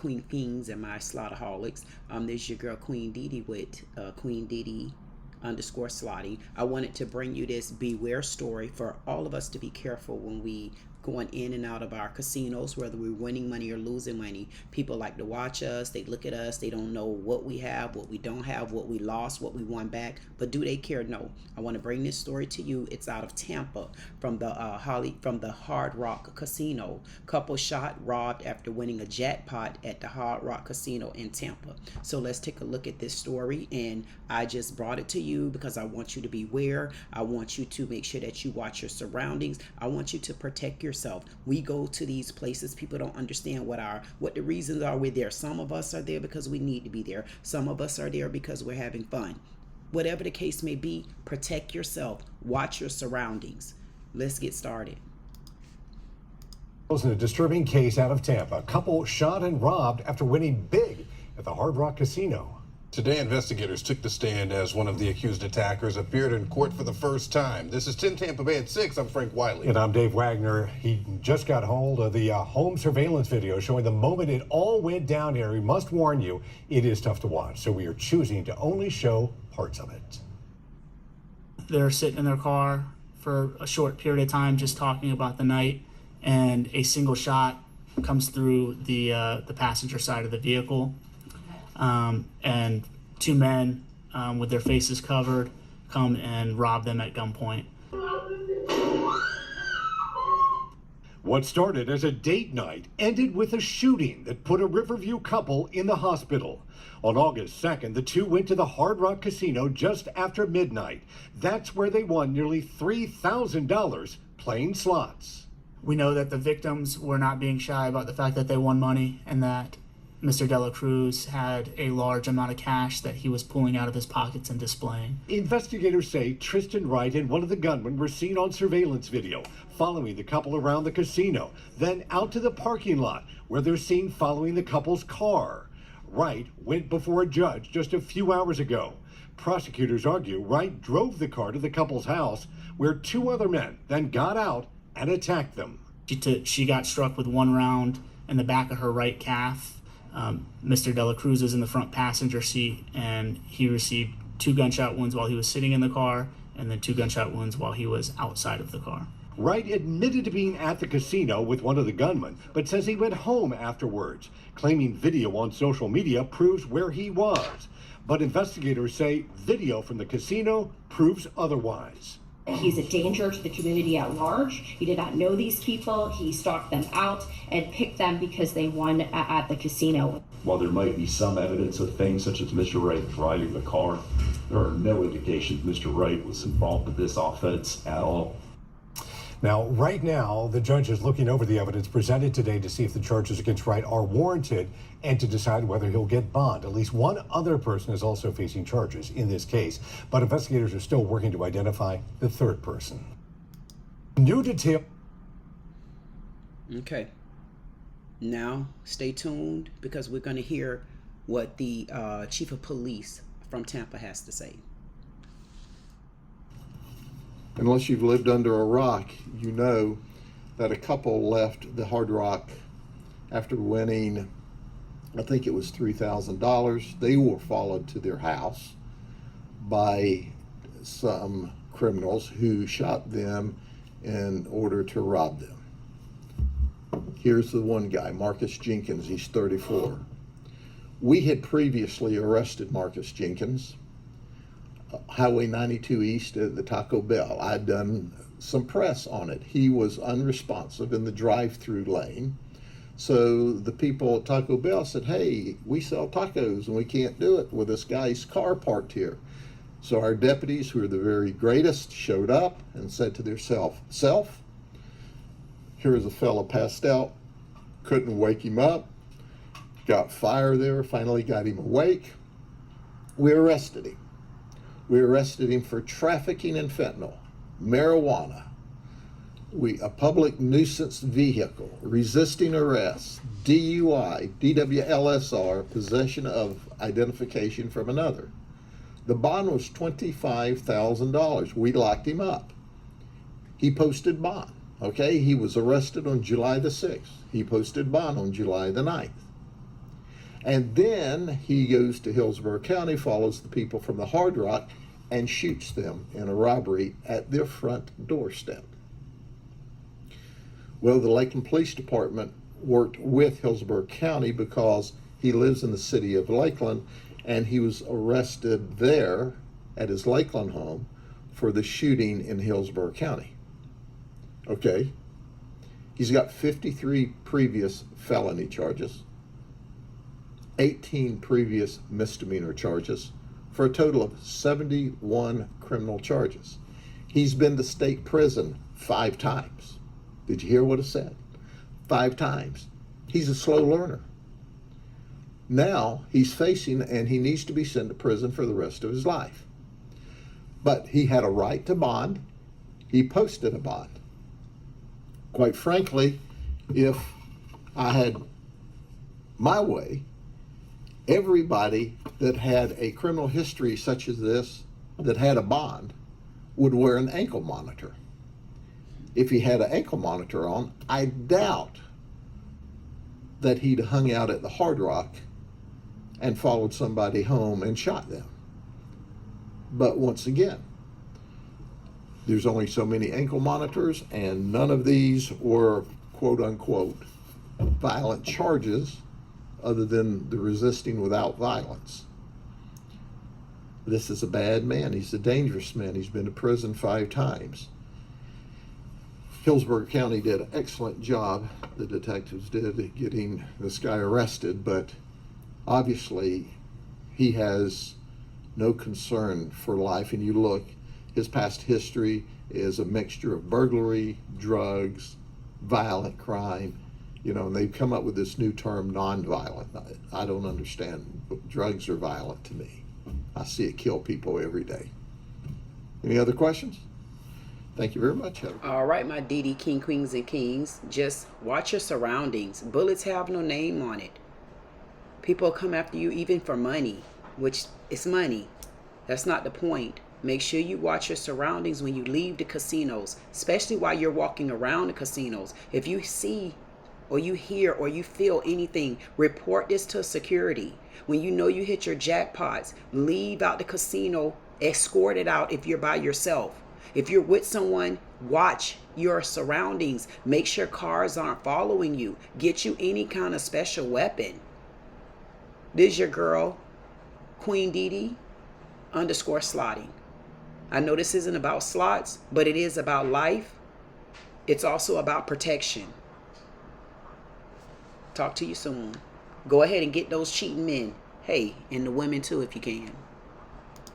QueeKings and my Slaughterholics. This is your girl Queen Didi with Queen Didi underscore Slotty. I wanted to bring you this beware story for all of us to be careful when we going in and out of our casinos, whether we're winning money or losing money. People like to watch us, they look at us, they don't know what we have, what we don't have, what we lost, what we won back, but do they care? No. I want to bring this story to you. It's out of Tampa from the Hardrock Casino. Couple shot, robbed after winning a jackpot at the Hardrock Casino in Tampa. So let's take a look at this story, and I just brought it to you because I want you to beware. I want you to make sure that you watch your surroundings. I want you to protect yourself. We go to these places, people don't understand what the reasons are we're there. Some of us are there because we need to be there. Some of us are there because we're having fun. Whatever the case may be, protect yourself. Watch your surroundings. Let's get started. In a disturbing case out of Tampa, a couple shot and robbed after winning big at the Hard Rock Casino. Today, investigators took the stand as one of the accused attackers appeared in court for the first time. This is 10 Tampa Bay at 6. I'm Frank Wiley. And I'm Dave Wagner. He just got hold of the home surveillance video showing the moment it all went down here. We must warn you, it is tough to watch, so we are choosing to only show parts of it. They're sitting in their car for a short period of time just talking about the night, and a single shot comes through the passenger side of the vehicle. And two men with their faces covered come and rob them at gunpoint. What started as a date night ended with a shooting that put a Riverview couple in the hospital. On August 2nd, the two went to the Hard Rock Casino just after midnight. That's where they won nearly $3,000 playing slots. We know that the victims were not being shy about the fact that they won money, and that Mr. Dela Cruz had a large amount of cash that he was pulling out of his pockets and displaying. Investigators say Tristan Wright and one of the gunmen were seen on surveillance video following the couple around the casino, then out to the parking lot where they're seen following the couple's car. Wright went before a judge just a few hours ago. Prosecutors argue Wright drove the car to the couple's house where two other men then got out and attacked them. She got struck with one round in the back of her right calf. Mr. Dela Cruz is in the front passenger seat, and he received 2 gunshot wounds while he was sitting in the car, and then 2 gunshot wounds while he was outside of the car. Wright admitted to being at the casino with one of the gunmen, but says he went home afterwards, claiming video on social media proves where he was. But investigators say video from the casino proves otherwise. He's a danger to the community at large. He did not know these people. He stalked them out and picked them because they won at the casino. While there might be some evidence of things such as Mr. Wright driving the car, there are no indications Mr. Wright was involved with this offense at all. Now, right now, the judge is looking over the evidence presented today to see if the charges against Wright are warranted and to decide whether he'll get bond. At least one other person is also facing charges in this case, but investigators are still working to identify the third person. New detail. Okay. Now, stay tuned because we're going to hear what the chief of police from Tampa has to say. Unless you've lived under a rock, you know that a couple left the Hard Rock after winning, I think it was $3,000. They were followed to their house by some criminals who shot them in order to rob them. Here's the one guy, Marcus Jenkins. He's 34. We had previously arrested Marcus Jenkins, Highway 92 East at the Taco Bell. I'd done some press on it. He was unresponsive in the drive-through lane. So the people at Taco Bell said, hey, we sell tacos and we can't do it with this guy's car parked here. So our deputies, who are the very greatest, showed up and said to themselves, here's a fella passed out, couldn't wake him up, got fire there, finally got him awake. We arrested him. We arrested him for trafficking in fentanyl, marijuana, a public nuisance vehicle, resisting arrest, DUI, DWLSR, possession of identification from another. The bond was $25,000. We locked him up. He posted bond. Okay, he was arrested on July the 6th. He posted bond on July the 9th. And then he goes to Hillsborough County, follows the people from the Hardrock, and shoots them in a robbery at their front doorstep. Well, the Lakeland Police Department worked with Hillsborough County because he lives in the city of Lakeland, and he was arrested there at his Lakeland home for the shooting in Hillsborough County. Okay. He's got 53 previous felony charges, 18 previous misdemeanor charges, for a total of 71 criminal charges. He's been to state prison 5 times. Did you hear what I said? 5 times. He's a slow learner. Now he's facing, and he needs to be sent to prison for the rest of his life. But he had a right to bond. He posted a bond. Quite frankly, if I had my way, everybody that had a criminal history such as this, that had a bond, would wear an ankle monitor. If he had an ankle monitor on, I doubt that he'd hung out at the Hardrock and followed somebody home and shot them. But once again, there's only so many ankle monitors, and none of these were quote unquote violent charges other than the resisting without violence. This is a bad man. He's a dangerous man. He's been to prison 5 times. Hillsborough County did an excellent job, the detectives did, at getting this guy arrested, but obviously he has no concern for life. And you look, his past history is a mixture of burglary, drugs, violent crime, and they've come up with this new term, nonviolent. I don't understand. Drugs are violent to me. I see it kill people every day. Any other questions? Thank you very much, Heather. All right, my DD King, Queens, and Kings. Just watch your surroundings. Bullets have no name on it. People come after you even for money, which is money. That's not the point. Make sure you watch your surroundings when you leave the casinos, especially while you're walking around the casinos. If you see or you hear or you feel anything, report this to security. When you know you hit your jackpots, leave out the casino, escort it out if you're by yourself. If you're with someone, watch your surroundings. Make sure cars aren't following you. Get you any kind of special weapon. This is your girl, Queen Didi _slotting. I know this isn't about slots, but it is about life. It's also about protection. Talk to you soon. Go ahead and get those cheating men. Hey, and the women too if you can.